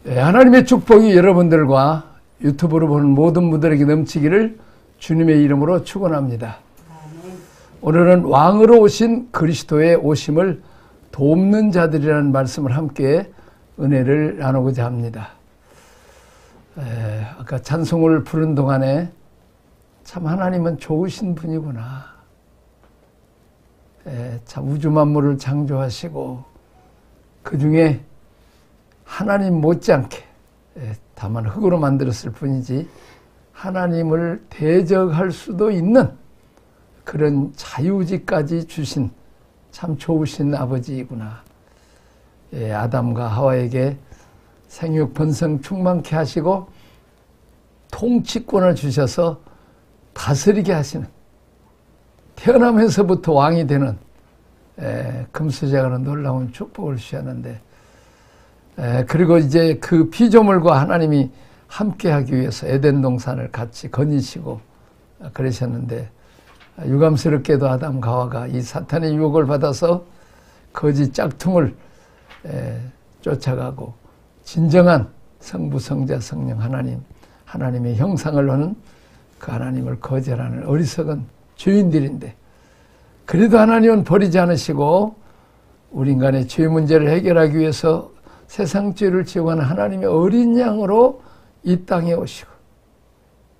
하나님의 축복이 여러분들과 유튜브로 보는 모든 분들에게 넘치기를 주님의 이름으로 축원합니다. 오늘은 왕으로 오신 그리스도의 오심을 돕는 자들이라는 말씀을 함께 은혜를 나누고자 합니다. 아까 찬송을 부른 동안에 참 하나님은 좋으신 분이구나. 참 우주 만물을 창조하시고 그 중에 하나님 못지않게 다만 흙으로 만들었을 뿐이지 하나님을 대적할 수도 있는 그런 자유의지까지 주신 참 좋으신 아버지이구나. 아담과 하와에게 생육 번성 충만케 하시고 통치권을 주셔서 다스리게 하시는, 태어나면서부터 왕이 되는 금수저가는 놀라운 축복을 주셨는데, 그리고 이제 그 피조물과 하나님이 함께하기 위해서 에덴 동산을 같이 거니시고 그러셨는데, 유감스럽게도 아담과 하와가 이 사탄의 유혹을 받아서 거짓 짝퉁을 쫓아가고 진정한 성부, 성자, 성령 하나님의 형상을 하는 그 하나님을 거절하는 어리석은 죄인들인데, 그래도 하나님은 버리지 않으시고 우리 인간의 죄 문제를 해결하기 위해서 세상 죄를 지어가는 하나님의 어린 양으로 이 땅에 오시고,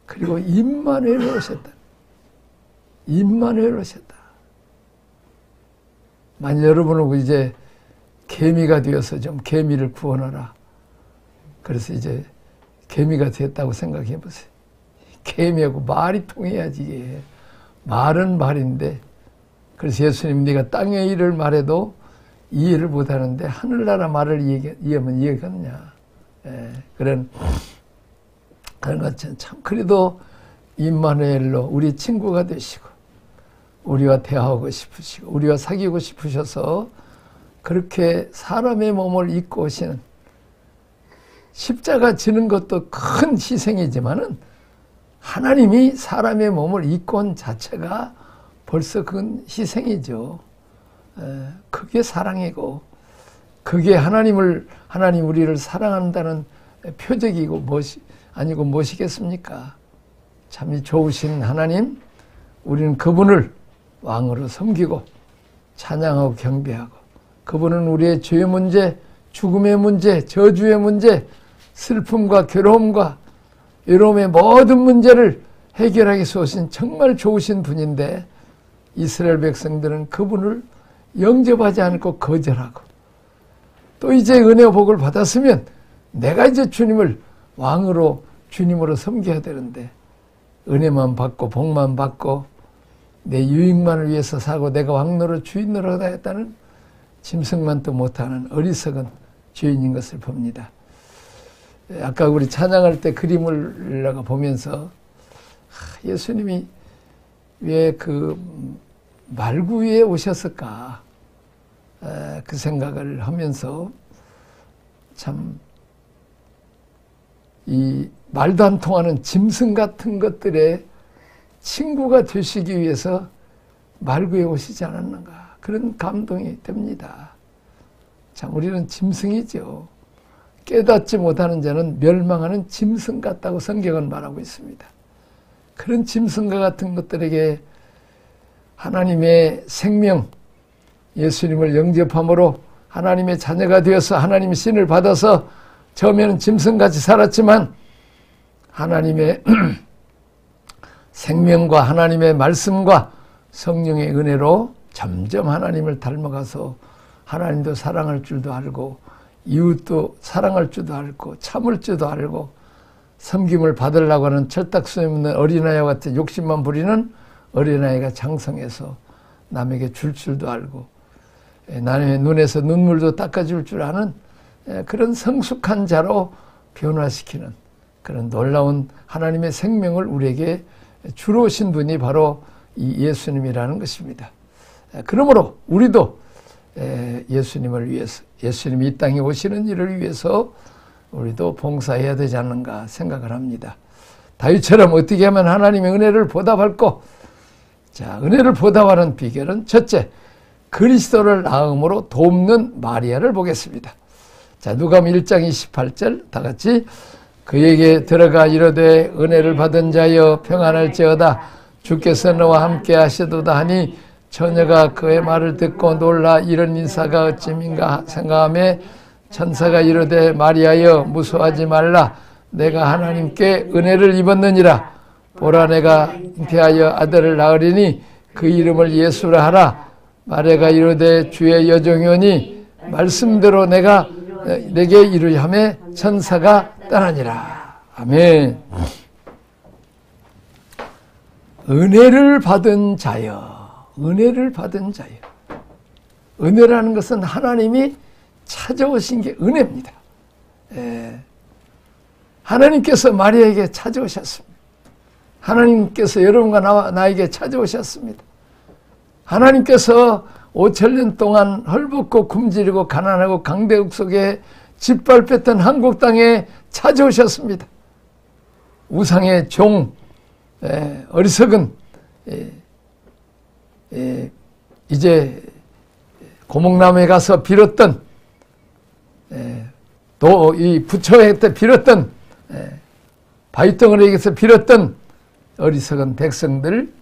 그리고 임마누엘로 오셨다. 임마누엘로 오셨다. 만약 여러분은 이제 개미가 되어서 좀 개미를 구원하라. 그래서 이제 개미가 됐다고 생각해 보세요. 개미하고 말이 통해야지. 이게 말은 말인데, 그래서 예수님 네가 땅의 일을 말해도 이해를 못하는데 하늘나라 말을 이해하면 이해하느냐. 그런 것처럼 참 그래도 임마누엘로 우리 친구가 되시고 우리와 대화하고 싶으시고 우리와 사귀고 싶으셔서 그렇게 사람의 몸을 입고 오시는, 십자가 지는 것도 큰 희생이지만은 하나님이 사람의 몸을 입고 온 자체가 벌써 그건 희생이죠. 그게 사랑이고, 그게 하나님 우리를 사랑한다는 표적이고 아니고 무엇이겠습니까? 참 좋으신 하나님, 우리는 그분을 왕으로 섬기고 찬양하고 경배하고, 그분은 우리의 죄의 문제, 죽음의 문제, 저주의 문제, 슬픔과 괴로움과 외로움의 모든 문제를 해결하기 위해서 오신 정말 좋으신 분인데, 이스라엘 백성들은 그분을 영접하지 않고 거절하고, 또 이제 은혜와 복을 받았으면 내가 이제 주님을 왕으로 주님으로 섬겨야 되는데, 은혜만 받고 복만 받고 내 유익만을 위해서 사고 내가 왕노릇 주인노릇 하였다는 짐승만도 못하는 어리석은 죄인인 것을 봅니다. 아까 우리 찬양할 때 그림을 내가 보면서 예수님이 왜 그 말구 위에 오셨을까, 그 생각을 하면서 참 이 말도 안 통하는 짐승 같은 것들의 친구가 되시기 위해서 말구에 오시지 않았는가, 그런 감동이 됩니다. 참 우리는 짐승이죠. 깨닫지 못하는 자는 멸망하는 짐승 같다고 성경은 말하고 있습니다. 그런 짐승과 같은 것들에게 하나님의 생명, 예수님을 영접함으로 하나님의 자녀가 되어서 하나님의 신을 받아서 처음에는 짐승같이 살았지만 하나님의 생명과 하나님의 말씀과 성령의 은혜로 점점 하나님을 닮아가서 하나님도 사랑할 줄도 알고 이웃도 사랑할 줄도 알고 참을 줄도 알고, 섬김을 받으려고 하는 철딱선이 없는 어린아이와 같은 욕심만 부리는 어린아이가 장성해서 남에게 줄 줄도 알고, 남의 눈에서 눈물도 닦아줄 줄 아는 그런 성숙한 자로 변화시키는 그런 놀라운 하나님의 생명을 우리에게 주러 오신 분이 바로 이 예수님이라는 것입니다. 그러므로 우리도 예수님을 위해서, 예수님이 이 땅에 오시는 일을 위해서 우리도 봉사해야 되지 않는가 생각을 합니다. 다윗처럼 어떻게 하면 하나님의 은혜를 보답할까? 자, 은혜를 보답하는 비결은 첫째, 그리스도를 낳음으로 돕는 마리아를 보겠습니다. 자, 누가복음 1장 28절 다 같이 그에게 들어가 이르되 은혜를 받은 자여 평안할지어다 주께서 너와 함께 하시도다 하니 처녀가 그의 말을 듣고 놀라 이런 인사가 어찌민가 생각하며 천사가 이르되 마리아여 무서워하지 말라 내가 하나님께 은혜를 입었느니라 보라 내가 잉태하여 아들을 낳으리니 그 이름을 예수라 하라 마리아가 이르되 주의 여종이오니 말씀대로 내게 이루려 하며 천사가 떠나니라. 아멘. 은혜를 받은 자여, 은혜를 받은 자여. 은혜라는 것은 하나님이 찾아오신 게 은혜입니다. 하나님께서 마리아에게 찾아오셨습니다. 하나님께서 여러분과 나에게 찾아오셨습니다. 하나님께서 5,000년 동안 헐벗고 굶주리고 가난하고 강대국 속에 짓밟혔던 한국 땅에 찾아오셨습니다. 우상의 종, 어리석은 이제 고목나무에 가서 빌었던 또 이 부처에 때 빌었던 바위덩어리에게서 빌었던 어리석은 백성들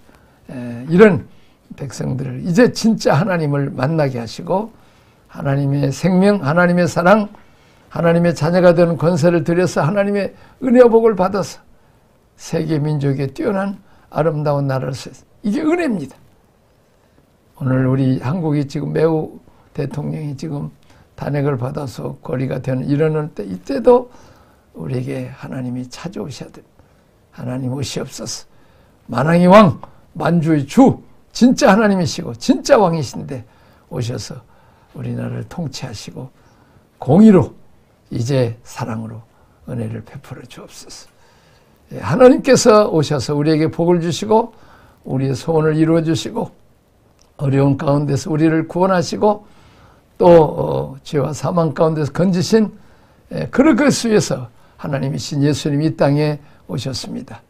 이런 백성들을 이제 진짜 하나님을 만나게 하시고 하나님의 생명, 하나님의 사랑, 하나님의 자녀가 되는 권세를 들여서 하나님의 은혜와 복을 받아서 세계 민족에 뛰어난 아름다운 나라를 세웠어요. 이게 은혜입니다. 오늘 우리 한국이 지금 매우 대통령이 지금 탄핵을 받아서 거리가 되는 이러는 때 이때도 우리에게 하나님이 찾아오셔야 됩니다. 하나님 오시옵소서. 만왕의 왕, 만주의 주, 진짜 하나님이시고 진짜 왕이신데 오셔서 우리나라를 통치하시고 공의로 이제 사랑으로 은혜를 베풀어 주옵소서. 하나님께서 오셔서 우리에게 복을 주시고 우리의 소원을 이루어 주시고 어려운 가운데서 우리를 구원하시고 또 죄와 사망 가운데서 건지신 그런 것을 위해서 하나님이신 예수님이 이 땅에 오셨습니다.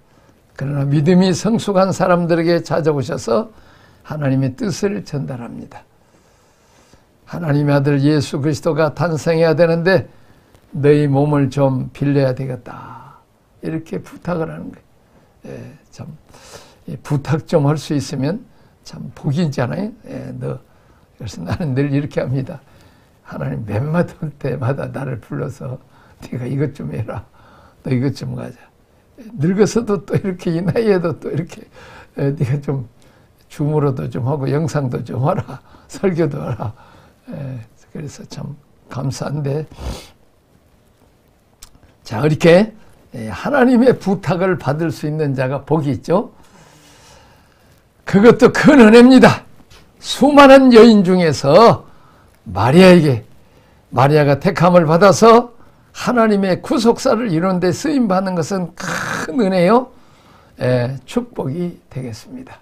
그러나 믿음이 성숙한 사람들에게 찾아오셔서 하나님의 뜻을 전달합니다. 하나님의 아들 예수 그리스도가 탄생해야 되는데 너희 몸을 좀 빌려야 되겠다. 이렇게 부탁을 하는 거예요. 참 부탁 좀 할 수 있으면 참 복이잖아요. 그래서 나는 늘 이렇게 합니다. 하나님 맨마다 올 때마다 나를 불러서 네가 이것 좀 해라. 너 이것 좀 가자. 늙어서도 또 이렇게 이 나이에도 또 이렇게 네가 좀 줌으로도 좀 하고 영상도 좀 하라. 설교도 하라. 그래서 참 감사한데 자 이렇게 하나님의 부탁을 받을 수 있는 자가 복이 있죠. 그것도 큰 은혜입니다. 수많은 여인 중에서 마리아가 택함을 받아서 하나님의 구속사를 이루는 데 쓰임받는 것은 큰 은혜요. 축복이 되겠습니다.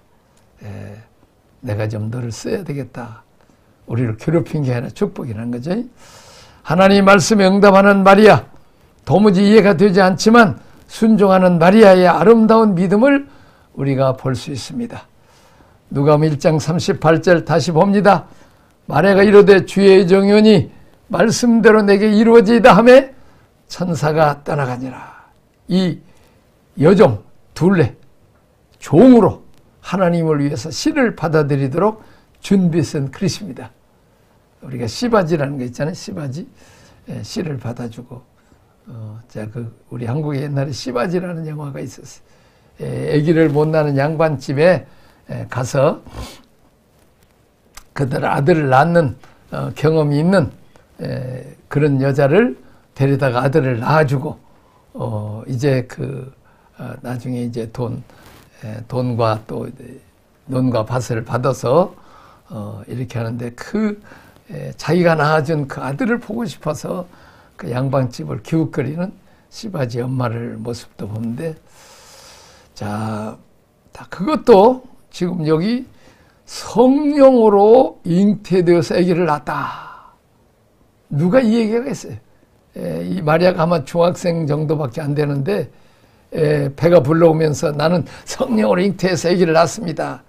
내가 좀 너를 써야 되겠다. 우리를 괴롭힌 게 아니라 축복이라는 거죠. 하나님 말씀에 응답하는 마리아, 도무지 이해가 되지 않지만 순종하는 마리아의 아름다운 믿음을 우리가 볼 수 있습니다. 누가복음 1장 38절 다시 봅니다. 마리아가 이르되 주의 정연이 말씀대로 내게 이루어지이다 하매 천사가 떠나가니라. 이 여종 둘레 종으로 하나님을 위해서 씨를 받아들이도록 준비 쓴 그릇입니다. 우리가 씨바지라는 거 있잖아요. 씨바지 씨를 받아주고 우리 한국에 옛날에 씨바지라는 영화가 있었어요. 아기를 못 낳는 양반집에 가서 그들 아들을 낳는 경험이 있는 그런 여자를 데려다가 아들을 낳아주고 이제 나중에 이제 돈과 또 논과 밭을 받아서 이렇게 하는데 자기가 낳아준 그 아들을 보고 싶어서 그 양반집을 기웃거리는 씨바지 엄마를 모습도 보는데 자 그것도 지금 여기 성령으로 잉태되어서 아기를 낳았다. 누가 이 얘기가 있어요? 이 마리아가 아마 중학생 정도밖에 안 되는데 배가 불러오면서 나는 성령으로 잉태해서 아기를 낳습니다.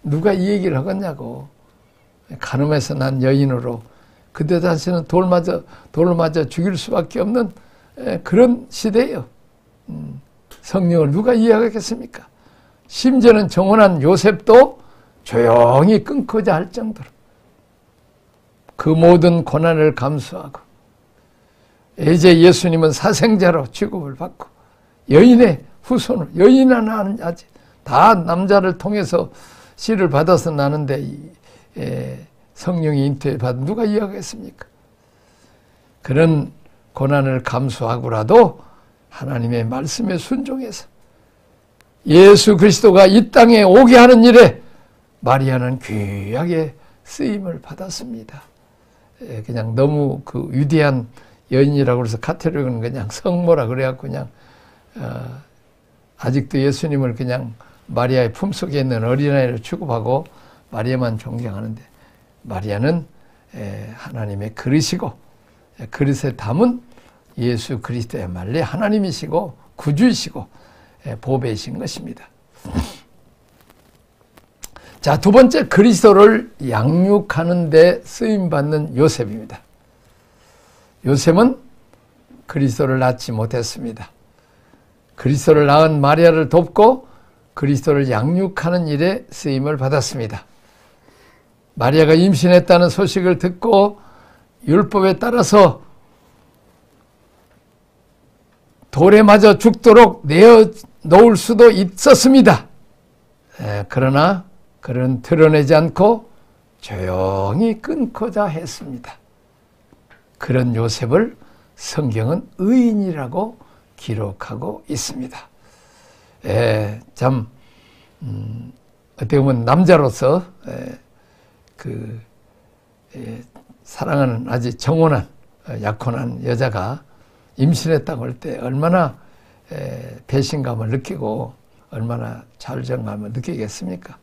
누가 이 얘기를 하겠냐고. 간음해서 난 여인으로 그때 당시는 돌로 맞아 죽일 수밖에 없는 그런 시대예요. 성령을 누가 이해하겠습니까? 심지어는 정혼한 요셉도 조용히 끊고자 할 정도로 그 모든 고난을 감수하고, 이제 예수님은 사생자로 취급을 받고 여인의 후손을, 여인 하나는 아직 다 남자를 통해서 씨를 받아서 나는데 성령이 잉태받은 누가 이해하겠습니까? 그런 고난을 감수하고라도 하나님의 말씀에 순종해서 예수 그리스도가 이 땅에 오게 하는 일에 마리아는 귀하게 쓰임을 받았습니다. 그냥 너무 그 위대한 여인이라고 해서 카톨릭은 그냥 성모라 그래갖고 그냥 아직도 예수님을 그냥 마리아의 품속에 있는 어린아이를 취급하고 마리아만 존경하는데, 마리아는 하나님의 그릇이고 그릇에 담은 예수 그리스도야말로 하나님이시고 구주이시고 보배이신 것입니다. 자, 두 번째, 그리스도를 양육하는 데 쓰임받는 요셉입니다. 요셉은 그리스도를 낳지 못했습니다. 그리스도를 낳은 마리아를 돕고 그리스도를 양육하는 일에 쓰임을 받았습니다. 마리아가 임신했다는 소식을 듣고 율법에 따라서 돌에 맞아 죽도록 내어 놓을 수도 있었습니다. 그러나 그는 드러내지 않고 조용히 끊고자 했습니다. 그런 요셉을 성경은 의인이라고 기록하고 있습니다. 참 어떻게 보면 남자로서 사랑하는 아주 정혼한 약혼한 여자가 임신했다고 할 때 얼마나 배신감을 느끼고 얼마나 좌절감을 느끼겠습니까?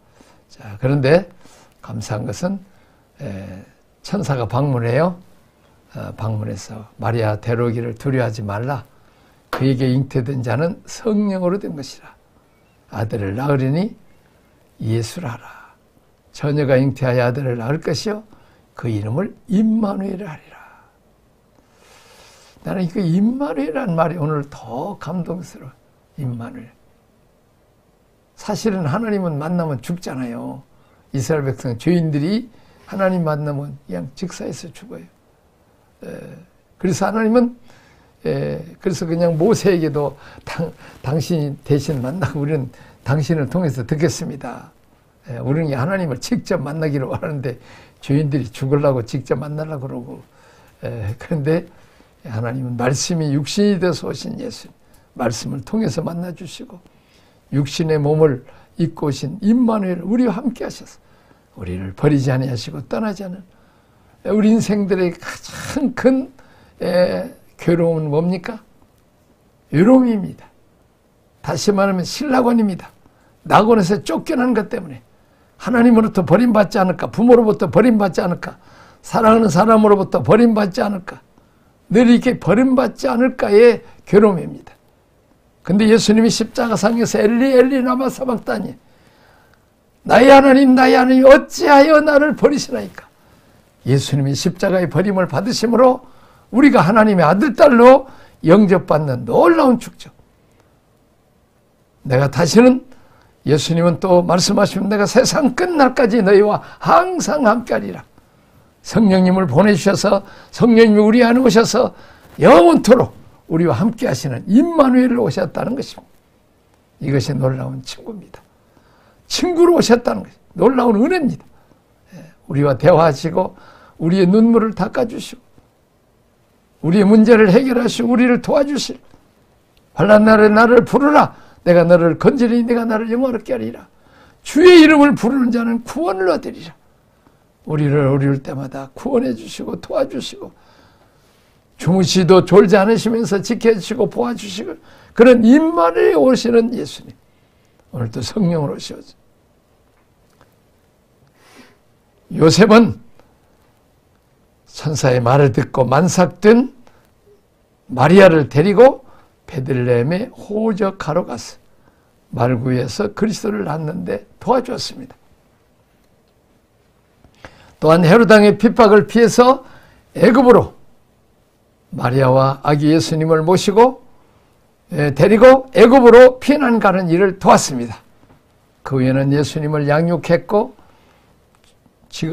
자, 그런데 감사한 것은 천사가 방문해요. 방문해서 마리아 데려오기를 두려워하지 말라. 그에게 잉태된 자는 성령으로 된 것이라. 아들을 낳으리니 예수라 하라. 처녀가 잉태하여 아들을 낳을 것이요 그 이름을 임마누엘이라 하리라. 나는 그 임마누엘이라는 말이 오늘 더 감동스러워. 임마누엘. 사실은 하나님은 만나면 죽잖아요. 이스라엘 백성 죄인들이 하나님 만나면 그냥 직사해서 죽어요. 그래서 하나님은 그래서 그냥 모세에게도 당신이 대신 만나고 우리는 당신을 통해서 듣겠습니다. 우리는 하나님을 직접 만나기로 하는데 죄인들이 죽으려고 직접 만나려고 그러고, 그런데 하나님은 말씀이 육신이 되어서 오신 예수, 말씀을 통해서 만나주시고 육신의 몸을 입고 오신 임마누엘, 우리와 함께 하셔서 우리를 버리지 아니하시고 떠나지 않은, 우리 인생들의 가장 큰 괴로움은 뭡니까? 외로움입니다. 다시 말하면 신락원입니다. 낙원에서 쫓겨난 것 때문에 하나님으로부터 버림받지 않을까, 부모로부터 버림받지 않을까, 사랑하는 사람으로부터 버림받지 않을까, 늘 이렇게 버림받지 않을까의 괴로움입니다. 근데 예수님이 십자가상에서 엘리 엘리 라마 사박다니, 나의 하나님 나의 하나님 어찌하여 나를 버리시나이까. 예수님이 십자가의 버림을 받으심으로 우리가 하나님의 아들 딸로 영접받는 놀라운 축적. 내가 다시는, 예수님은 또 말씀하시면 내가 세상 끝날까지 너희와 항상 함께하리라. 성령님을 보내주셔서 성령님이 우리 안에 오셔서 영원토록 우리와 함께 하시는 임마누엘로 오셨다는 것입니다. 이것이 놀라운 친구입니다. 친구로 오셨다는 것이 놀라운 은혜입니다. 우리와 대화하시고 우리의 눈물을 닦아주시고 우리의 문제를 해결하시고 우리를 도와주실, 환난 날에 나를 부르라 내가 너를 건지리니 내가 나를 영화롭게 하리라. 주의 이름을 부르는 자는 구원을 얻으리라. 우리를 어려울 때마다 구원해 주시고 도와주시고 주무시도 졸지 않으시면서 지켜주시고 보아주시고 그런 임마누엘에 오시는 예수님, 오늘도 성령으로 오셔서 요셉은 천사의 말을 듣고 만삭된 마리아를 데리고 베들레헴에 호적하러 가서 말구에서 그리스도를 낳는데 도와주었습니다. 또한 헤롯 왕의 핍박을 피해서 애굽으로 마리아와 아기 예수님을 모시고 데리고 애굽으로 피난 가는 일을 도왔습니다. 그 후에는 예수님을 양육했고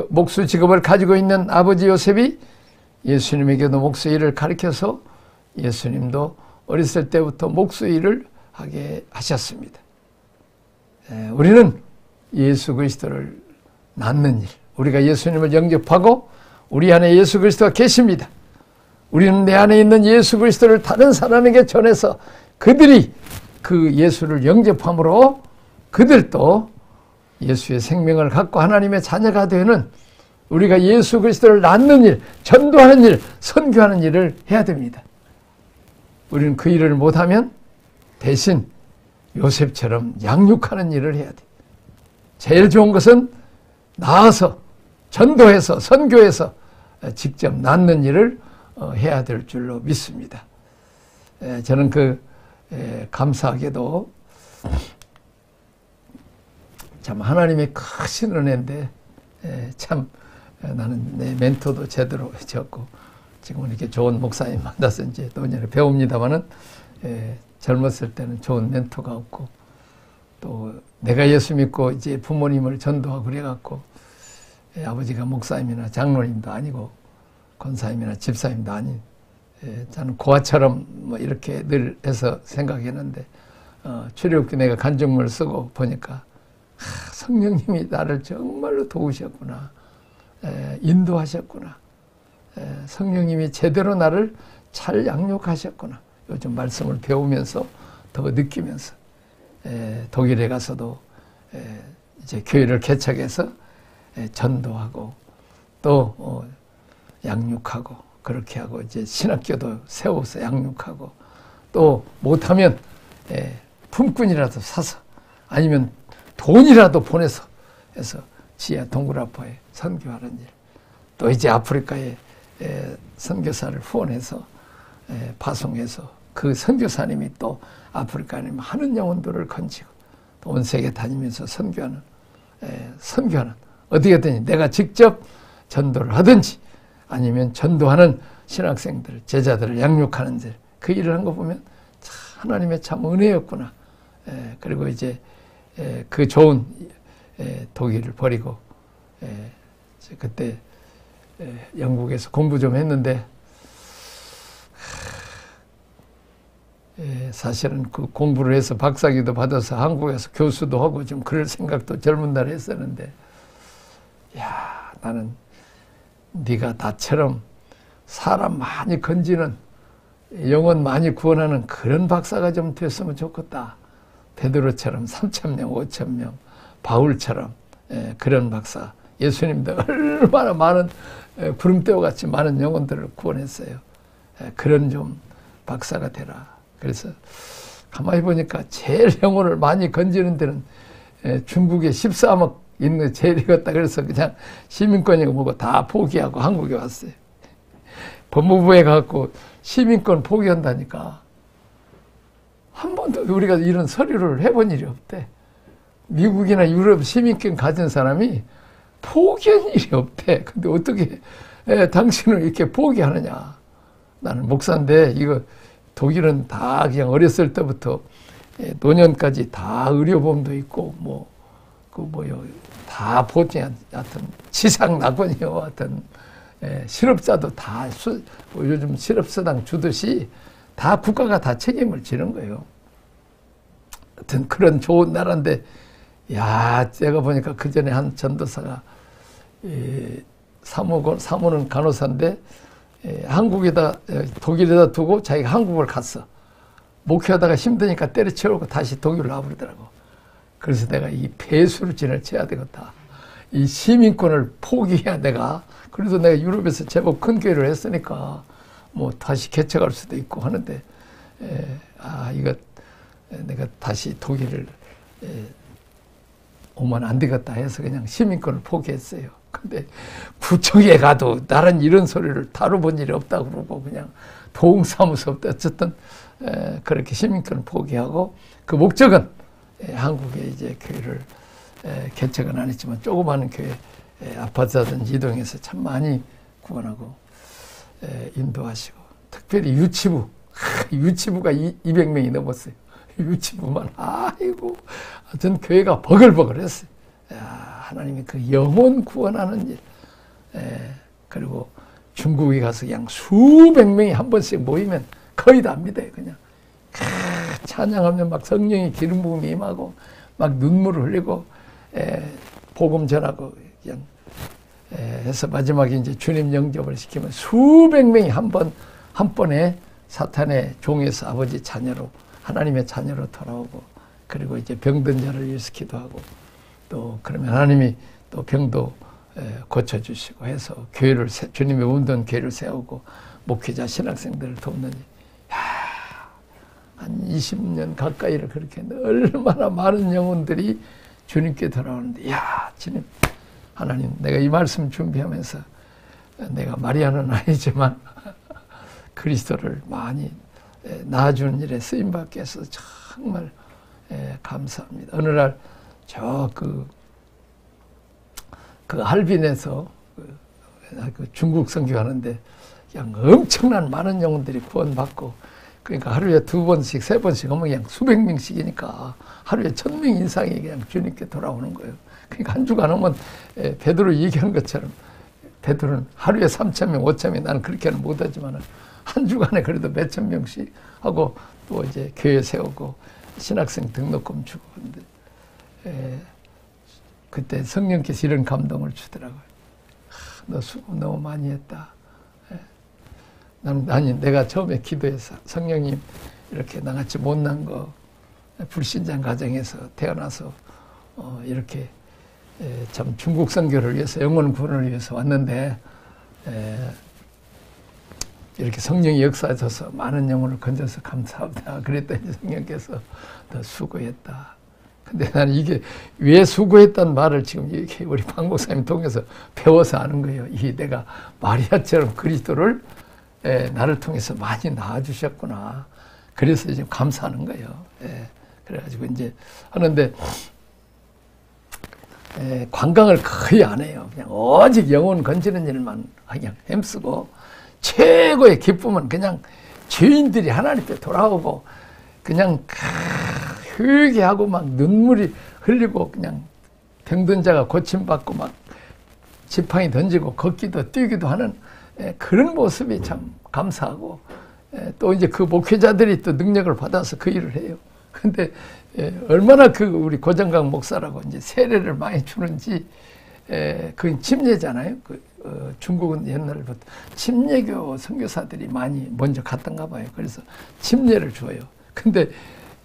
목수 직업을 가지고 있는 아버지 요셉이 예수님에게도 목수 일을 가르쳐서 예수님도 어렸을 때부터 목수 일을 하게 하셨습니다. 우리는 예수 그리스도를 낳는 일, 우리가 예수님을 영접하고 우리 안에 예수 그리스도가 계십니다. 우리는 내 안에 있는 예수 그리스도를 다른 사람에게 전해서 그들이 그 예수를 영접함으로 그들도 예수의 생명을 갖고 하나님의 자녀가 되는 우리가 예수 그리스도를 낳는 일, 전도하는 일, 선교하는 일을 해야 됩니다. 우리는 그 일을 못하면 대신 요셉처럼 양육하는 일을 해야 돼. 제일 좋은 것은 나아서 전도해서 선교해서 직접 낳는 일을 해야 될 줄로 믿습니다. 저는 감사하게도 참 하나님의 크신 은혜인데 참 나는 내 멘토도 제대로 지었고 지금은 이렇게 좋은 목사님 만나서 이제 또 배웁니다마는 젊었을 때는 좋은 멘토가 없고 또 내가 예수 믿고 이제 부모님을 전도하고 그래갖고 아버지가 목사님이나 장로님도 아니고 권사님이나 집사님도 아닌 저는 고아처럼 뭐 이렇게 늘 해서 생각했는데 출애굽기 내가 간증문을 쓰고 보니까 성령님이 나를 정말로 도우셨구나. 인도하셨구나. 성령님이 제대로 나를 잘 양육하셨구나. 요즘 말씀을 배우면서 더 느끼면서 독일에 가서도 이제 교회를 개척해서 전도하고 또 양육하고 그렇게 하고 이제 신학교도 세워서 양육하고 또 못하면 품꾼이라도 사서 아니면 돈이라도 보내서 해서 지하 동굴아파에 선교하는 일, 또 이제 아프리카에 선교사를 후원해서 파송해서 그 선교사님이 또 아프리카에 많은 영혼들을 건지고 또 온 세계 다니면서 선교하는 어디에든 내가 직접 전도를 하든지 아니면 전도하는 신학생들, 제자들을 양육하는 일, 그 일을 한 거 보면 참 하나님의 참 은혜였구나. 그리고 이제 그 좋은 독일을 버리고 그때 영국에서 공부 좀 했는데 사실은 그 공부를 해서 박사기도 받아서 한국에서 교수도 하고 좀 그럴 생각도 젊은 날에 했었는데 야 나는 네가 나처럼 사람 많이 건지는 영혼 많이 구원하는 그런 박사가 좀 됐으면 좋겠다. 베드로처럼 3,000명, 5,000명, 바울처럼 그런 박사. 예수님도 얼마나 많은 구름대와 같이 많은 영혼들을 구원했어요. 그런 좀 박사가 되라. 그래서 가만히 보니까 제일 영혼을 많이 건지는 데는 중국에 13억 있는 제일이었다. 그래서 그냥 시민권이고 뭐고 다 포기하고 한국에 왔어요. 법무부에 가고 시민권 포기한다니까. 한 번도 우리가 이런 서류를 해본 일이 없대. 미국이나 유럽 시민권 가진 사람이 포기한 일이 없대. 근데 어떻게 당신은 이렇게 포기하느냐. 나는 목사인데 이거 독일은 다 그냥 어렸을 때부터 노년까지 다 의료보험도 있고 다 보증 하여튼 지상 낙원이요. 하여튼 실업자도 다 요즘 실업수당 주듯이 다 국가가 다 책임을 지는 거예요. 하여튼 그런 좋은 나라인데 야 제가 보니까 그 전에 한 전도사가 사모는 간호사인데 한국에다 독일에다 두고 자기가 한국을 갔어. 목회하다가 힘드니까 때려치우고 다시 독일로 와버리더라고. 그래서 내가 이 배수를 진을 쳐야 되겠다. 이 시민권을 포기해야 내가. 그래도 내가 유럽에서 제법 큰 교회를 했으니까 뭐 다시 개척할 수도 있고 하는데 이거 내가 다시 독일을 오면 안 되겠다 해서 그냥 시민권을 포기했어요. 근데 구청에 가도 나는 이런 소리를 다뤄본 일이 없다고 그러고 그냥 동사무소 없다. 어쨌든 그렇게 시민권을 포기하고 그 목적은 한국에 이제 교회를 개척은 안 했지만 조그마한 교회 아파트라든지 이동해서 참 많이 구원하고 인도하시고, 특별히 유치부가 200명이 넘었어요. 유치부만, 아이고, 하여튼 교회가 버글버글했어요. 하나님이 그 영혼 구원하는 일, 그리고 중국에 가서 그냥 수백 명이 한 번씩 모이면 거의 다 믿어요. 그냥 찬양하면 막 성령의 기름 부음이 임하고 막 눈물을 흘리고 복음 전하고 그냥 해서 마지막에 이제 주님 영접을 시키면 수백 명이 한 번에 사탄의 종에서 아버지 자녀로, 하나님의 자녀로 돌아오고, 그리고 이제 병든 자를 일으키기도 하고, 또 그러면 하나님이 또 병도 고쳐주시고 해서 교회를, 주님의 운동 교회를 세우고 목회자 신학생들을 돕는, 한 20년 가까이를 그렇게 했는데 얼마나 많은 영혼들이 주님께 돌아오는데, 주님, 하나님, 내가 이 말씀 준비하면서 내가 마리아는 아니지만 그리스도를 많이 낳아주는 일에 쓰임받게 해서 정말 감사합니다. 어느 날 그 할빈에서 그 중국 선교하는데 그냥 엄청난 많은 영혼들이 구원받고, 그러니까 하루에 2번씩 3번씩 하면 그냥 수백 명씩이니까 하루에 1000명 이상이 그냥 주님께 돌아오는 거예요. 그러니까 한 주간 하면 베드로 얘기한 것처럼, 베드로는 하루에 3000명, 5000명, 나는 그렇게는 못하지만 한 주간에 그래도 몇천 명씩 하고, 또 이제 교회 세우고 신학생 등록금 주고. 근데 그때 성령께서 이런 감동을 주더라고요. 너 수고 너무 많이 했다. 아니, 내가 처음에 기도해서 성령님, 이렇게 나같이 못난 거 불신자 가정에서 태어나서 이렇게 참 중국 선교를 위해서, 영혼 구원을 위해서 왔는데 이렇게 성령이 역사하셔서 많은 영혼을 건져서 감사합니다. 그랬더니 성령께서 너 수고했다. 근데 나는 이게 왜 수고했다는 말을 지금 이렇게 우리 박 목사님 통해서 배워서 아는 거예요. 이 내가 마리아처럼 그리스도를 나를 통해서 많이 낳아주셨구나. 그래서 이제 감사하는 거예요. 그래가지고 이제 하는데 관광을 거의 안 해요. 그냥 오직 영혼 건지는 일만 그냥 힘쓰고, 최고의 기쁨은 그냥 죄인들이 하나님 앞에 돌아오고 그냥 회개하고 막 눈물이 흘리고 그냥 병든 자가 고침받고 막 지팡이 던지고 걷기도 뛰기도 하는 그런 모습이 참 감사하고, 또 이제 그 목회자들이 또 능력을 받아서 그 일을 해요. 근데 얼마나 그 우리 고정강 목사라고 이제 세례를 많이 주는지, 그건 침례잖아요. 중국은 옛날부터 침례교 선교사들이 많이 먼저 갔던가 봐요. 그래서 침례를 줘요. 근데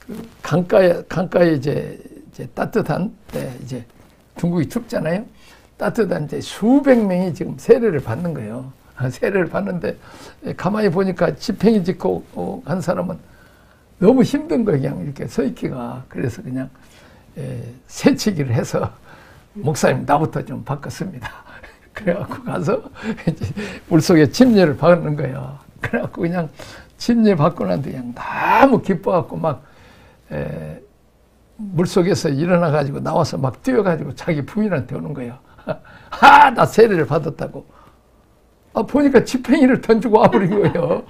그 강가에 이제 따뜻한 때 이제 중국이 춥잖아요. 따뜻한 때 수백 명이 지금 세례를 받는 거예요. 세례를 받는데 가만히 보니까 지팽이 짚고 한 사람은 너무 힘든 거예요. 그냥 이렇게 서 있기가. 그래서 그냥 새치기를 해서 목사님 나부터 좀 바꿨습니다. 그래갖고 가서 이제 물속에 침례를 받는 거예요. 그래갖고 그냥 침례 받고 난데 그냥 너무 기뻐갖고 막 물속에서 일어나가지고 나와서 막 뛰어가지고 자기 부인한테 오는 거예요. 나 세례를 받았다고. 보니까 지팽이를 던지고 와버린 거예요.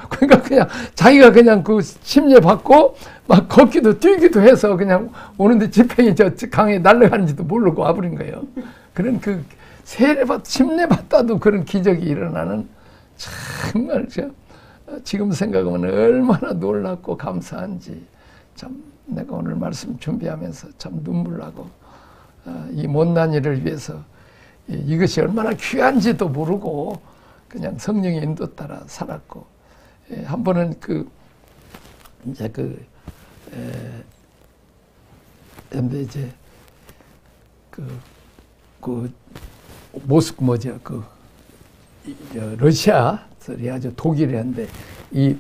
그러니까 그냥 자기가 그냥 그 침례 받고 막 걷기도 뛰기도 해서 그냥 오는데 지팽이 저 강에 날아가는지도 모르고 와버린 거예요. 그런 그 침례 받다도 그런 기적이 일어나는, 정말 지금 생각하면 얼마나 놀랍고 감사한지, 참 내가 오늘 말씀 준비하면서 참 눈물 나고, 이 못난 일을 위해서 이것이 얼마나 귀한지도 모르고 그냥 성령의 인도 따라 살았고, 한 번은 근데 이제 모스크 러시아들이 아주 독일이었는데, 이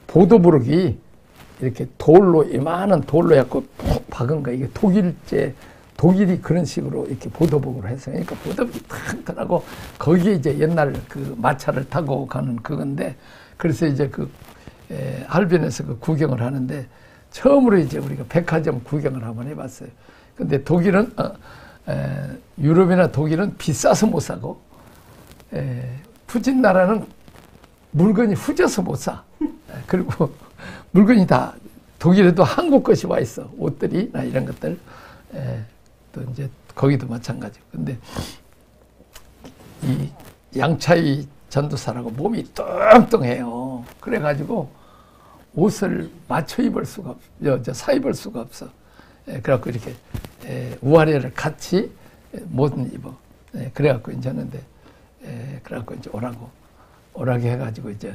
보도부룩이 이렇게 돌로, 이만한 돌로 해갖고 푹 박은 거야. 이게 독일이 그런 식으로 이렇게 보도복으로 해서, 그러니까 보도복이 탁탁하고 거기에 이제 옛날 그 마차를 타고 가는 그건데, 그래서 이제 할빈에서 그 구경을 하는데 처음으로 이제 우리가 백화점 구경을 한번 해봤어요. 근데 유럽이나 독일은 비싸서 못 사고, 후진 나라는 물건이 후져서 못 사. 그리고 물건이 다 독일에도 한국 것이 와 있어. 옷들이나 이런 것들. 또 이제 거기도 마찬가지고. 근데 이 양차이 전도사라고 몸이 뚱뚱해요. 그래가지고 옷을 맞춰 입을 수가 없어. 사 입을 수가 없어. 그래갖고 이렇게 우아래를 같이 못 입어. 그래갖고 이제 하는데, 그래갖고 이제 오라고 해가지고 이제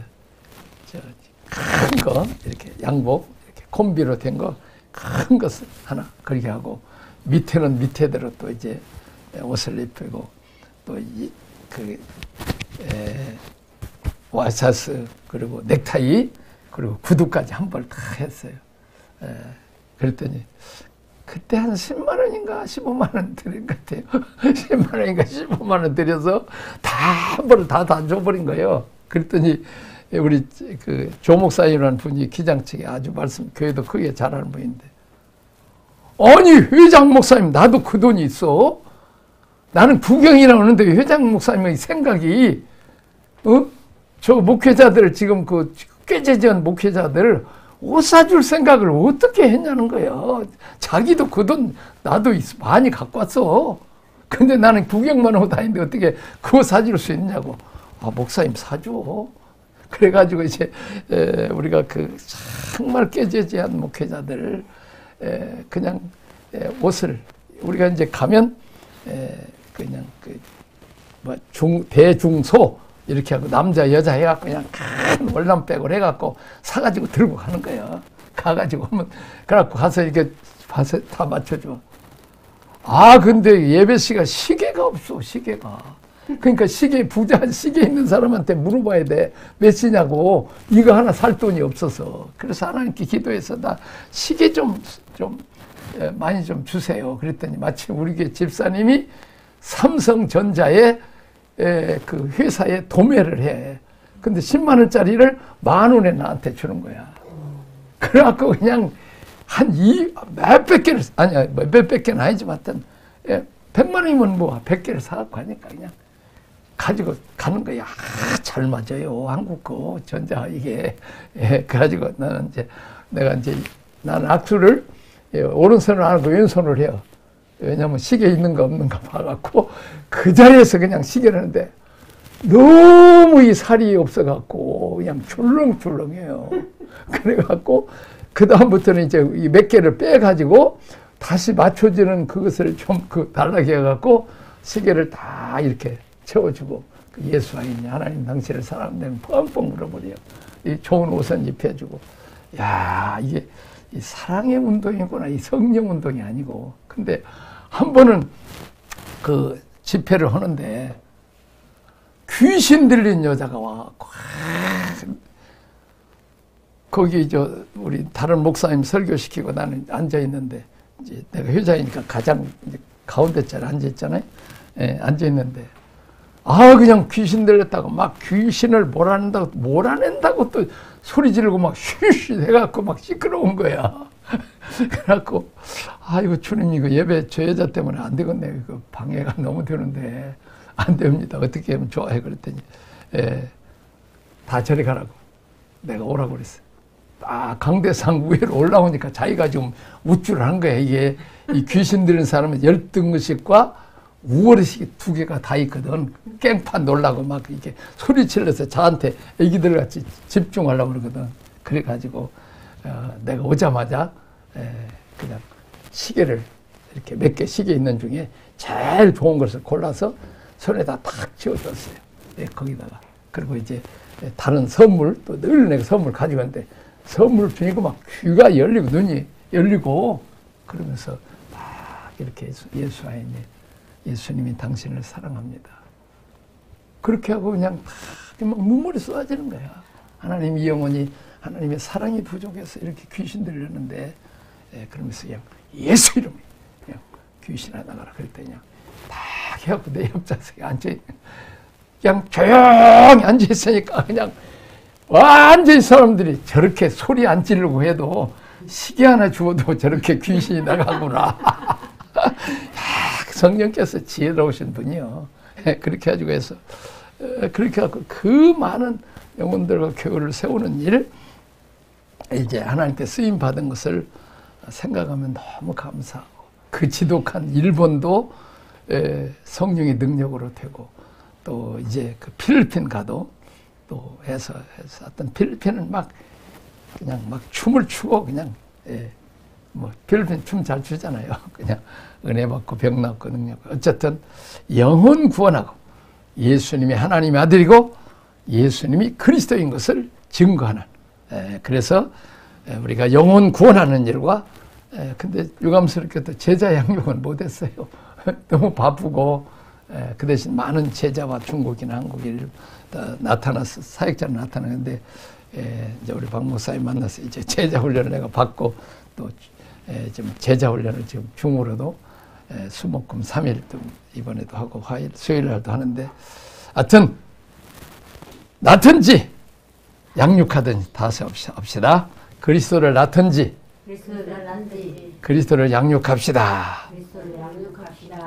큰 거 이렇게 양복 이렇게 콤비로 된 거 큰 것을 하나 그렇게 하고 밑에는 밑에대로 또 이제 옷을 입히고 또 와이셔츠 그리고 넥타이 그리고 구두까지 한 벌 다 했어요. 그랬더니 그때 한 10만 원인가 15만 원 드린 것 같아요. 10만 원인가 15만 원 들여서 다 한 벌을 다 줘버린 거예요. 그랬더니 우리 그 조목사님이라는 분이 기장 측에 아주 교회도 크게 잘하는 분인데, 아니 회장 목사님 나도 그 돈이 있어. 나는 구경이나 오는데 회장 목사님의 생각이 저 목회자들 지금 그 꾀재지한 목회자들 옷 사줄 생각을 어떻게 했냐는 거예요. 자기도 그 돈 나도 많이 갖고 왔어. 근데 나는 구경만 하고 다니는데 어떻게 그거 사줄 수 있냐고. 아, 목사님 사줘. 그래가지고 이제 우리가 그 정말 꾀재지한 목회자들 그냥 옷을 우리가 이제 가면 그냥 대중소 이렇게 하고 남자 여자 해갖고 그냥 큰 월남백을 해갖고 사가지고 들고 가는 거예요. 가가지고 하면 그래갖고 가서 이렇게 봐서 다 맞춰줘. 아 근데 예배 씨가 시계가 없어. 시계가. 그러니까 부자 시계 있는 사람한테 물어봐야 돼. 몇이냐고. 이거 하나 살 돈이 없어서. 그래서 하나님께 기도해서 나 시계 좀 많이 좀 주세요. 그랬더니 마침 우리 교회 집사님이 삼성전자에 그 회사에 도매를 해. 근데 10만 원짜리를 10,000원에 나한테 주는 거야. 그래갖고 그냥 몇백 개를, 아니야, 몇백 개는 아니지만 하여튼 100만 원이면 뭐 100개를 사갖고 가니까 그냥 가지고 가는 거야. 아, 잘 맞아요. 한국 거 전자 이게. 그래가지고 나는 악수를 오른손을 안 하고 왼손을 해요. 왜냐면 시계 있는가 없는가 봐갖고 그 자리에서 그냥 시계를 하는데 너무 이 살이 없어갖고 그냥 출렁출렁해요. 그래갖고 그 다음부터는 이제 몇 개를 빼가지고 다시 맞춰주는 그것을 좀 달라게 해갖고 시계를 다 이렇게 채워주고 예수 아니냐 하나님 당신을 사랑한다면 뻥뻥 물어버려요. 이 좋은 옷은 입혀주고. 야 이게 이 사랑의 운동이구나. 이 성령 운동이 아니고. 근데 한 번은 그 집회를 하는데 귀신 들린 여자가 와. 거기 우리 다른 목사님 설교시키고 나는 앉아 있는데 이제 내가 회장이니까 가장 이제 가운데 자리에 앉아 있잖아요. 앉아 있는데 그냥 귀신 들렸다고 막 귀신을 몰아낸다고 또 소리 지르고 막 휘휘 해갖고 막 시끄러운 거야. 그래갖고 이거 주님 이거 예배 저 여자 때문에 안 되겠네. 이거 방해가 너무 되는데 안 됩니다. 어떻게 하면 좋아해. 그랬더니 다 저리 가라고 내가 오라고 그랬어. 강대상 위로 올라오니까 자기가 지금 우쭐을 한 거야. 이게 이 귀신 들린 사람은 열등의식과 우월의식이 두 개가 다 있거든. 깽판 놀라고 막 이렇게 소리 질러서 저한테 애기들 같이 집중하려고 그러거든. 그래가지고 내가 오자마자 그냥 시계를 이렇게 몇 개 시계 있는 중에 제일 좋은 것을 골라서 손에다 탁 쥐어줬어요. 거기다가. 그리고 이제 다른 선물, 또 늘 내가 선물 가지고 갔는데 선물 주니까 막 귀가 열리고 눈이 열리고 그러면서 막 이렇게 예수 아이니 예수님이 당신을 사랑합니다. 그렇게 하고 그냥 막 눈물이 쏟아지는 거야. 하나님 이 영혼이 하나님의 사랑이 부족해서 이렇게 귀신 들렸는데 그러면서 그냥 예수 이름으로 그냥 귀신아 나가라 그랬더니 그냥 딱 해갖고 내 옆좌석에 그냥 조용히 앉아있으니까 그냥 완전히 사람들이 저렇게 소리 안 지르고 해도 시계 하나 주어도 저렇게 귀신이 나가구나. 성령께서 지혜로우신 분이요. 그렇게 해가지고 해서 그렇게 하고 그 많은 영혼들과 교회를 세우는 일, 이제 하나님께 쓰임 받은 것을 생각하면 너무 감사하고, 그 지독한 일본도 성령의 능력으로 되고, 또 이제 그 필리핀 가도 또 해서 하여튼 필리핀은 막 그냥 막 춤을 추고 그냥 뭐 필리핀 춤 잘 추잖아요. 그냥 은혜 받고 병 낫고 능력. 어쨌든 영혼 구원하고 예수님이 하나님의 아들이고 예수님이 그리스도인 것을 증거하는. 그래서 우리가 영혼 구원하는 일과 근데 유감스럽게도 제자 양육은 못했어요. 너무 바쁘고 그 대신 많은 제자와 중국인, 한국인 나타나서 사역자로 나타나는데 이제 우리 박 목사님 만나서 이제 제자 훈련을 내가 받고 또 지금 제자 훈련을 지금 중으로도 수목금 3일 또 이번에도 하고 화요일, 수요일 날도 하는데 하여튼 낳든지 양육하든지 다 합시다. 그리스도를 낳든지 그리스도를 양육합시다.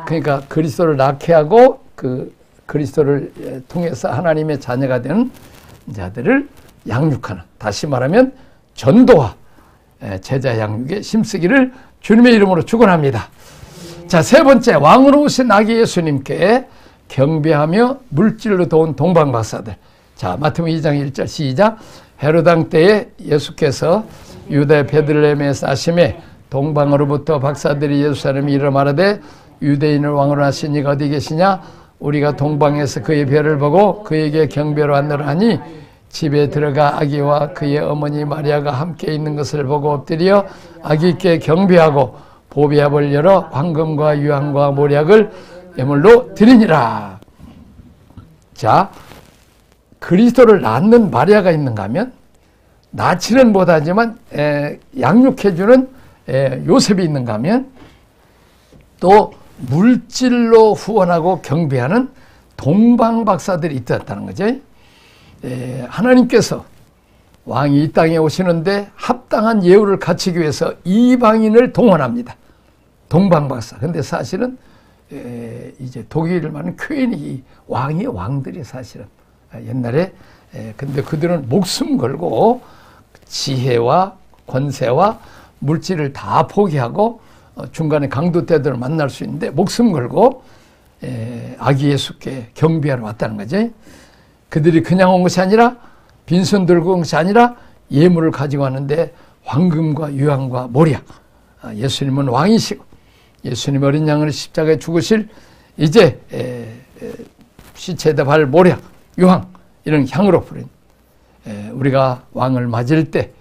그러니까 그리스도를 낳게 하고 그 그리스도를 통해서 하나님의 자녀가 되는 자들을 양육하는, 다시 말하면 전도와 제자 양육에 힘쓰기를 주님의 이름으로 축원합니다. 자, 세 번째, 왕으로 오신 아기 예수님께 경배하며 물질로 도운 동방박사들. 자, 마태복음 2장 1절 시작. 헤로당 때에 예수께서 유대 베들레헴에 사심에 동방으로부터 박사들이 예루살렘에 이르러 말하되 유대인을 왕으로 하신 이가 어디 계시냐? 우리가 동방에서 그의 별을 보고 그에게 경배로 왔노라 하니 집에 들어가 아기와 그의 어머니 마리아가 함께 있는 것을 보고 엎드려 아기께 경배하고 보배압을 열어 황금과 유황과 모략을 예물로 드리니라. 자, 그리스도를 낳는 마리아가 있는가 하면 낳지는 못하지만 양육해주는 요셉이 있는가 하면 또 물질로 후원하고 경배하는 동방박사들이 있었다는 거죠. 하나님께서 왕이 이 땅에 오시는데 합당한 예우를 갖추기 위해서 이방인을 동원합니다. 동방박사. 근데 사실은 이제 독일을 말하는 퀘인이 왕이 왕들이 사실은 옛날에 근데 그들은 목숨 걸고 지혜와 권세와 물질을 다 포기하고 중간에 강도떼들을 만날 수 있는데 목숨 걸고 아기 예수께 경배하러 왔다는 거지. 그들이 그냥 온 것이 아니라 빈손 들고 온 것이 아니라 예물을 가지고 왔는데 황금과 유황과 모략. 예수님은 왕이시고 예수님 어린 양을 십자가에 죽으실 이제 시체에다 발 모략, 유황 이런 향으로 부른 우리가 왕을 맞을 때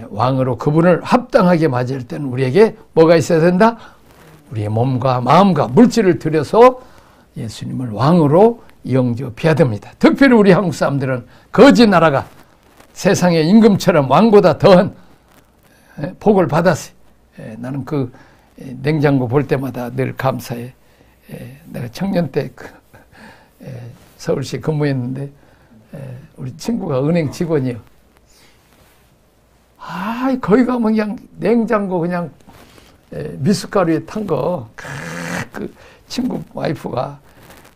왕으로 그분을 합당하게 맞을 때는 우리에게 뭐가 있어야 된다? 우리의 몸과 마음과 물질을 들여서 예수님을 왕으로 영접해야 됩니다. 특별히 우리 한국 사람들은 거지 나라가 세상의 임금처럼 왕보다 더한 복을 받았어요. 나는 그 냉장고 볼 때마다 늘 감사해. 내가 청년 때 서울시 근무했는데 우리 친구가 은행 직원이요. 거기 가면 그냥 냉장고 그냥 미숫가루에 탄 거, 그 친구 와이프가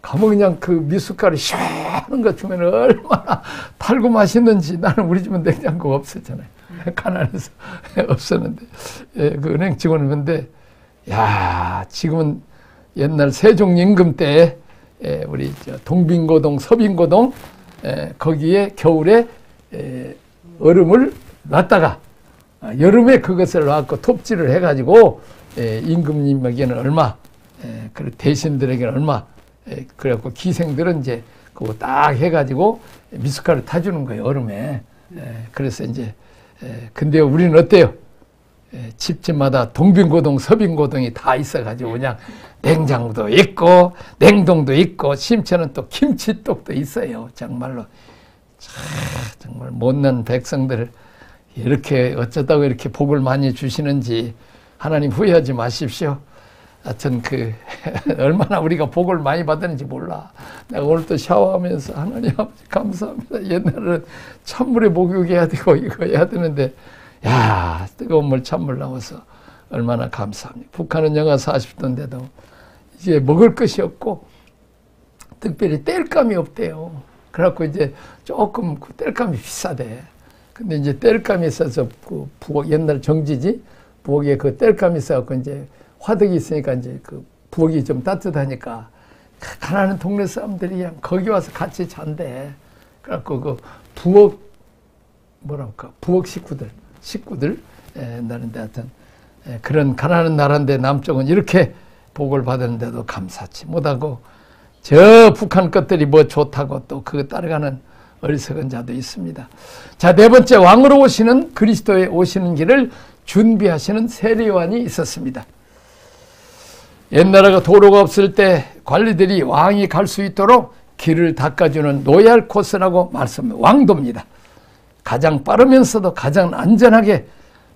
가면 그냥 그 미숫가루 시원한 거 주면 얼마나 달고 맛있는지. 나는 우리 집은 냉장고가 없었잖아요. 가난해서 없었는데 그 은행 직원이었는데 야, 지금은 옛날 세종 임금 때 우리 동빙고동, 서빙고동 거기에 겨울에 얼음을 놨다가 여름에 그것을 놔갖고 톱질을 해가지고 임금님에게는 얼마, 그 대신들에게는 얼마, 그래갖고 기생들은 이제 그거 딱 해가지고 미숫가루 타주는 거예요, 얼음에. 그래서 이제 근데 우리는 어때요? 집집마다 동빙고동, 서빙고동이 다 있어가지고 그냥 냉장고도 있고 냉동도 있고 심지어는 또 김치떡도 있어요. 정말로 정말 못난 백성들을 이렇게 어쩌다고 이렇게 복을 많이 주시는지 하나님 후회하지 마십시오. 하여튼 얼마나 우리가 복을 많이 받았는지 몰라. 내가 오늘 또 샤워하면서 하나님 아버지 감사합니다. 옛날에는 찬물에 목욕해야 되고 이거 해야 되는데 야, 뜨거운 물 찬물 나와서 얼마나 감사합니다. 북한은 영하 40도인데도 이제 먹을 것이 없고 특별히 땔감이 없대요. 그래갖고 이제 조금 그 땔감이 비싸대. 근데 이제 땔감이 있어서 그 부엌, 옛날 정지지? 부엌에 그 땔감이 있어갖고 이제 화덕이 있으니까 이제 그 부엌이 좀 따뜻하니까 가난한 동네 사람들이 그냥 거기 와서 같이 잔대. 그래갖고 그 부엌, 뭐랄까, 부엌 식구들, 옛날인데 하여튼, 그런 가난한 나라인데 남쪽은 이렇게 복을 받았는데도 감사치 못하고, 저 북한 것들이 뭐 좋다고 또 그거 따라가는 어리석은 자도 있습니다. 자, 네 번째, 왕으로 오시는 그리스도의 오시는 길을 준비하시는 세례요한이 있었습니다. 옛나라가 도로가 없을 때 관리들이 왕이 갈 수 있도록 길을 닦아주는 로얄 코스라고 말씀합니다. 왕도입니다. 가장 빠르면서도 가장 안전하게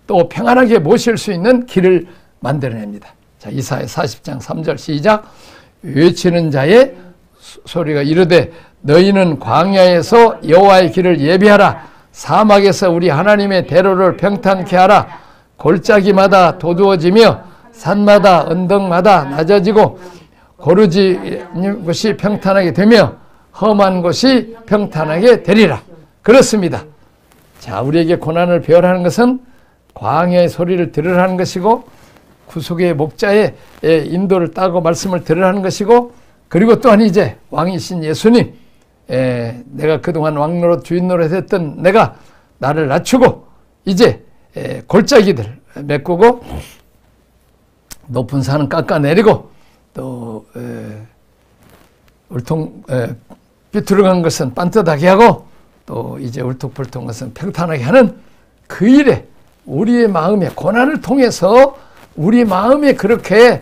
또 평안하게 모실 수 있는 길을 만들어냅니다. 자, 이사야 40장 3절 시작. 외치는 자의 소리가 이르되 너희는 광야에서 여호와의 길을 예비하라. 사막에서 우리 하나님의 대로를 평탄케 하라. 골짜기마다 도두어지며 산마다 언덕마다 낮아지고 고르짖는 곳이 평탄하게 되며 험한 곳이 평탄하게 되리라. 그렇습니다. 자, 우리에게 고난을 배우라는 것은 광야의 소리를 들으라는 것이고 구속의 목자의 인도를 따고 말씀을 들으라는 것이고, 그리고 또한 이제 왕이신 예수님, 내가 그동안 왕노릇 주인노릇 했던 내가 나를 낮추고 이제 골짜기들 메꾸고 높은 산은 깎아내리고 또 삐뚤어간 것은 반듯하게 하고 또 이제 울퉁불퉁한 것은 평탄하게 하는 그 일에 우리의 마음에 고난을 통해서 우리 마음에 그렇게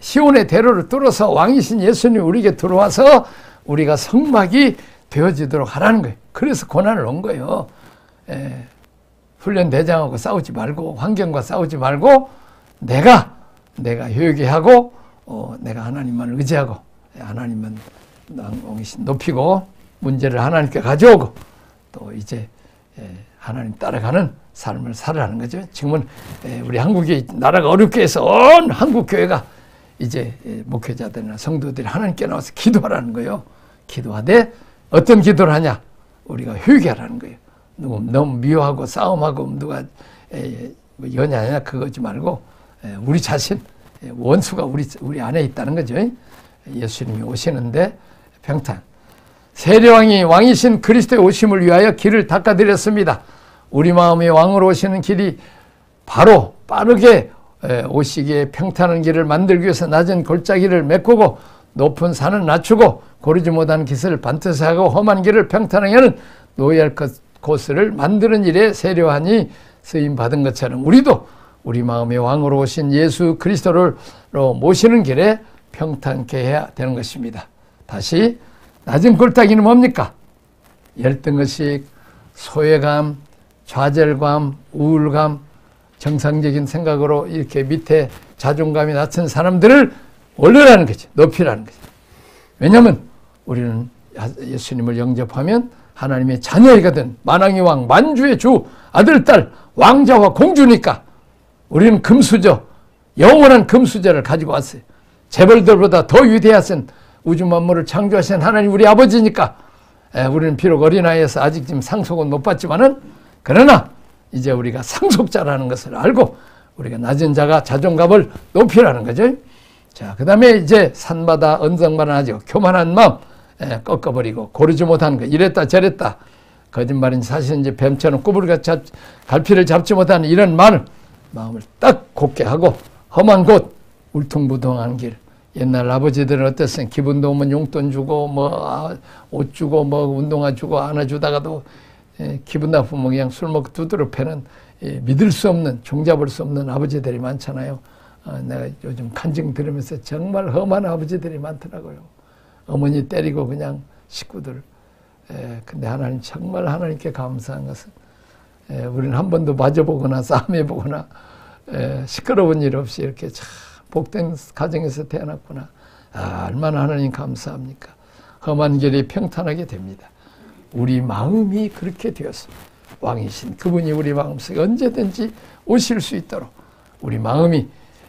시온의 대로를 뚫어서 왕이신 예수님이 우리에게 들어와서 우리가 성막이 되어지도록 하라는 거예요. 그래서 고난을 온 거예요. 훈련 대장하고 싸우지 말고 환경과 싸우지 말고 내가 회개하고 내가 하나님만 의지하고 하나님만 왕이신 높이고 문제를 하나님께 가져오고 또 이제 하나님 따라가는 삶을 살아가는 거죠. 지금은 우리 한국이 나라가 어렵게 해서 온 한국교회가 이제 목회자들이나 성도들이 하나님께 나와서 기도하라는 거예요. 기도하되 어떤 기도를 하냐? 우리가 회개하라는 거예요. 너무 미워하고 싸움하고 누가 연야냐 그거지 말고 우리 자신 원수가 우리 안에 있다는 거죠. 예수님이 오시는데 평탄. 세례왕이 왕이신 그리스도의 오심을 위하여 길을 닦아드렸습니다. 우리 마음의 왕으로 오시는 길이 바로 빠르게 오시기에 평탄한 길을 만들기 위해서 낮은 골짜기를 메꾸고 높은 산을 낮추고 고르지 못한 기슬을 반듯이 하고 험한 길을 평탄하게 하는 노예할 코스를 만드는 일에 세례요한이 쓰임받은 것처럼 우리도 우리 마음의 왕으로 오신 예수 그리스도를 모시는 길에 평탄케 해야 되는 것입니다. 다시 낮은 골짜기는 뭡니까? 열등의식, 소외감, 좌절감, 우울감, 정상적인 생각으로 이렇게 밑에 자존감이 낮은 사람들을 올려라는 거죠. 높이라는 거죠. 왜냐하면 우리는 예수님을 영접하면 하나님의 자녀이거든. 만왕의 왕, 만주의 주, 아들, 딸, 왕자와 공주니까 우리는 금수저, 영원한 금수저를 가지고 왔어요. 재벌들보다 더 위대하신 우주 만물을 창조하신 하나님 우리 아버지니까 우리는 비록 어린아이에서 아직 지금 상속은 못 받지만은 그러나 이제 우리가 상속자라는 것을 알고 우리가 낮은 자가 자존감을 높이라는 거죠. 자, 그 다음에 이제 산마다 언덕마다 하죠. 교만한 마음 꺾어버리고 고르지 못하는 거 이랬다 저랬다 거짓말인 사실 이제 뱀처럼 꾸불같이 갈피를 잡지 못하는 이런 마음을 딱 곱게 하고 험한 곳 울퉁불퉁한 길. 옛날 아버지들은 어땠어요? 기분도 오면 용돈 주고 뭐 옷 주고 뭐 운동화 주고 안아주다가도 기분 나쁘면 그냥 술 먹고 두드러 패는 믿을 수 없는 종잡을 수 없는 아버지들이 많잖아요. 내가 요즘 간증 들으면서 정말 험한 아버지들이 많더라고요. 어머니 때리고 그냥 식구들. 근데 하나님 정말 하나님께 감사한 것은 우리는 한 번도 맞아보거나 싸움해보거나 시끄러운 일 없이 이렇게 참 복된 가정에서 태어났구나. 얼마나 하나님 감사합니까? 험한 길이 평탄하게 됩니다. 우리 마음이 그렇게 되었습니다. 왕이신 그분이 우리 마음속에 언제든지 오실 수 있도록 우리 마음이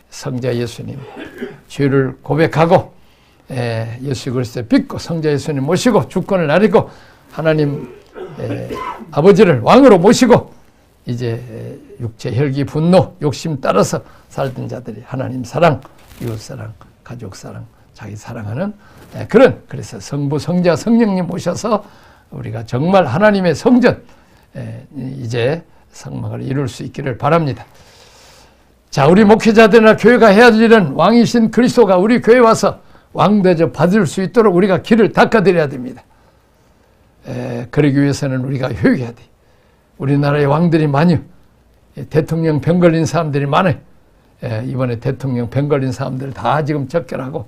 성자 예수님 죄를 고백하고 예수 그리스도 믿고 성자 예수님 모시고 주권을 나리고 하나님 아버지를 왕으로 모시고 이제 육체, 혈기, 분노, 욕심 따라서 살던 자들이 하나님 사랑, 이웃 사랑, 가족 사랑, 자기 사랑하는 그래서 성부, 성자, 성령님 모셔서 우리가 정말 하나님의 성전 이제 성막을 이룰 수 있기를 바랍니다. 자, 우리 목회자들이나 교회가 해야 할 일은 왕이신 그리스도가 우리 교회에 와서 왕대접 받을 수 있도록 우리가 길을 닦아드려야 됩니다. 그러기 위해서는 우리가 효육해야 돼. 우리나라에 왕들이 많이 대통령 병 걸린 사람들이 많아요. 이번에 대통령 병 걸린 사람들 다 지금 적결하고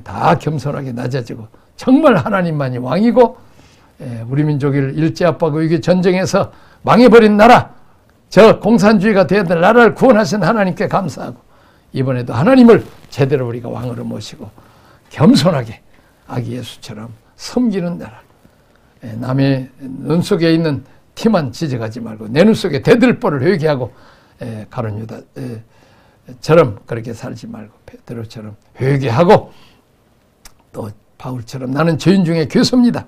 다 겸손하게 낮아지고 정말 하나님만이 왕이고 우리 민족을 일제압하고 이게 전쟁에서 망해버린 나라, 저 공산주의가 되어야 될 나라를 구원하신 하나님께 감사하고 이번에도 하나님을 제대로 우리가 왕으로 모시고 겸손하게 아기 예수처럼 섬기는 나라, 남의 눈 속에 있는 티만 지적하지 말고 내 눈 속에 대들보를 회개하고 가룟 유다처럼 그렇게 살지 말고 베드로처럼 회개하고 또 바울처럼 나는 죄인 중에 괴수입니다.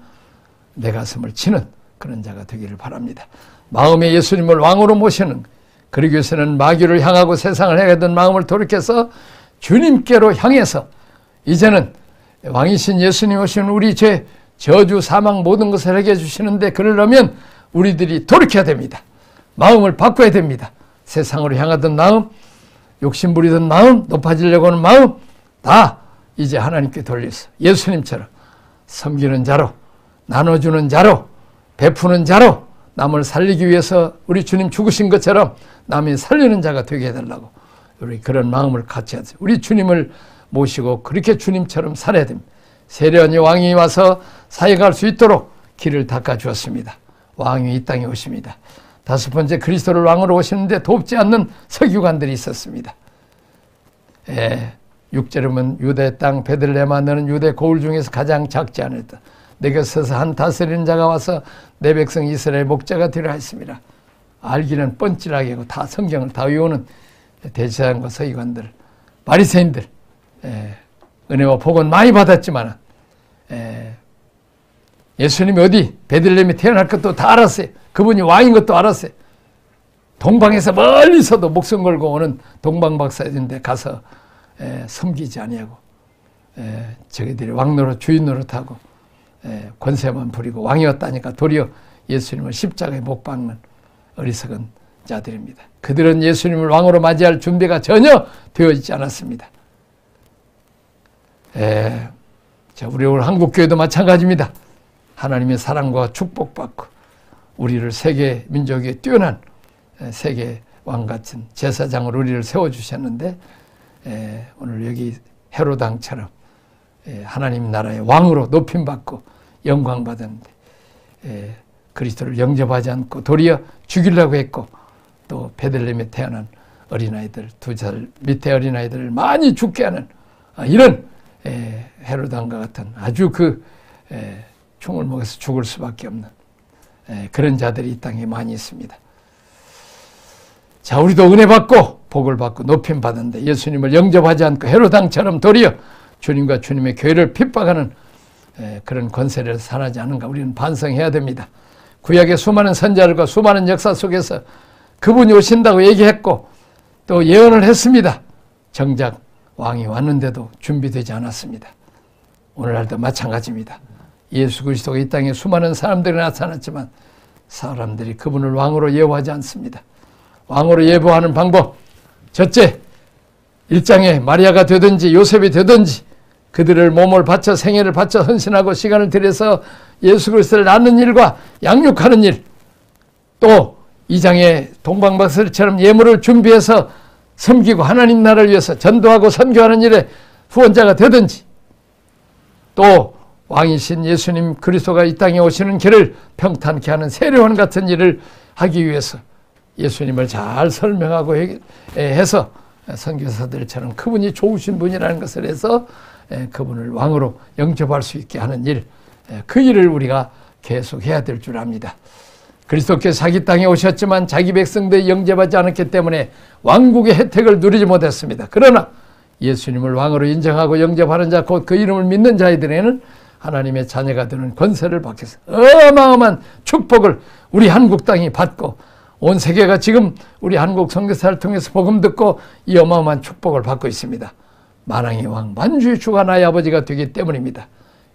내 가슴을 치는 그런 자가 되기를 바랍니다. 마음에 예수님을 왕으로 모시는, 그러기 위해서는 마귀를 향하고 세상을 향하던 마음을 돌이켜서 주님께로 향해서 이제는 왕이신 예수님 오시는 우리 죄, 저주, 사망 모든 것을 해결해 주시는데 그러려면 우리들이 돌이켜야 됩니다. 마음을 바꿔야 됩니다. 세상으로 향하던 마음, 욕심 부리던 마음, 높아지려고 하는 마음 다 이제 하나님께 돌려서 예수님처럼 섬기는 자로, 나눠주는 자로, 베푸는 자로 남을 살리기 위해서 우리 주님 죽으신 것처럼 남이 살리는 자가 되게 해달라고 우리 그런 마음을 같이 하세요. 우리 주님을 모시고 그렇게 주님처럼 살아야 됩니다. 세련의 왕이 와서 사역할 수 있도록 길을 닦아주었습니다. 왕이 이 땅에 오십니다. 다섯 번째, 그리스도를 왕으로 오시는데 돕지 않는 서기관들이 있었습니다. 6절이면 유대 땅 베들레헴아 너는 유대 고을 중에서 가장 작지 않았다. 내게 서서 한 다스리는 자가 와서 내 백성 이스라엘 목자가 되려 했습니다. 알기는 뻔질하게 하고 다 성경을 다 외우는 대제사장과 서기관들, 바리새인들, 은혜와 복은 많이 받았지만 예수님이 어디 베들레헴에 태어날 것도 다 알았어요. 그분이 왕인 것도 알았어요. 동방에서 멀리서도 목숨 걸고 오는 동방박사인데 가서 섬기지 아니하고 저희들이 왕 노릇 주인 노릇하고 권세만 부리고 왕이었다니까 도리어 예수님을 십자가에 못 박는 어리석은 자들입니다. 그들은 예수님을 왕으로 맞이할 준비가 전혀 되어 있지 않았습니다. 자, 우리 오늘 한국교회도 마찬가지입니다. 하나님의 사랑과 축복받고 우리를 세계 민족에 뛰어난 세계 왕 같은 제사장으로 우리를 세워주셨는데 오늘 여기 헤롯 왕처럼 하나님 나라의 왕으로 높임받고 영광받았는데 그리스도를 영접하지 않고 도리어 죽이려고 했고 또 베들레헴에 태어난 어린아이들, 2살 밑에 어린아이들을 많이 죽게 하는 이런 헤롯 왕과 같은 아주 총을 먹여서 죽을 수밖에 없는 그런 자들이 이 땅에 많이 있습니다. 자, 우리도 은혜 받고 복을 받고 높임 받는데 예수님을 영접하지 않고 헤롯 왕처럼 도리어 주님과 주님의 교회를 핍박하는 그런 권세를 살아지 않은가 우리는 반성해야 됩니다. 구약의 수많은 선자들과 수많은 역사 속에서 그분이 오신다고 얘기했고 또 예언을 했습니다. 정작 왕이 왔는데도 준비되지 않았습니다. 오늘날도 마찬가지입니다. 예수 그리스도가 이 땅에 수많은 사람들이 나타났지만 사람들이 그분을 왕으로 예우하지 않습니다. 왕으로 예보하는 방법, 첫째, 1장에 마리아가 되든지 요셉이 되든지 그들을 몸을 바쳐 생애를 바쳐 헌신하고 시간을 들여서 예수 그리스도를 낳는 일과 양육하는 일, 또 2장에 동방박사처럼 예물을 준비해서 섬기고 하나님 나라를 위해서 전도하고 선교하는 일에 후원자가 되든지, 또 왕이신 예수님 그리스도가 이 땅에 오시는 길을 평탄케 하는 세례원 같은 일을 하기 위해서 예수님을 잘 설명하고 해서 선교사들처럼 그분이 좋으신 분이라는 것을 해서 그분을 왕으로 영접할 수 있게 하는 일, 그 일을 우리가 계속 해야 될 줄 압니다. 그리스도께서 자기 땅에 오셨지만 자기 백성들이 영접하지 않았기 때문에 왕국의 혜택을 누리지 못했습니다. 그러나 예수님을 왕으로 인정하고 영접하는 자, 곧 그 이름을 믿는 자들에게는 하나님의 자녀가 되는 권세를 받겠어. 어마어마한 축복을 우리 한국 땅이 받고 온 세계가 지금 우리 한국 선교사를 통해서 복음 듣고 이 어마어마한 축복을 받고 있습니다. 만왕의 왕 만주의 주가 나의 아버지가 되기 때문입니다.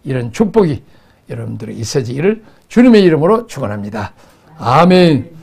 이런 축복이 여러분들에게 있어지기를 주님의 이름으로 축원합니다. 아멘.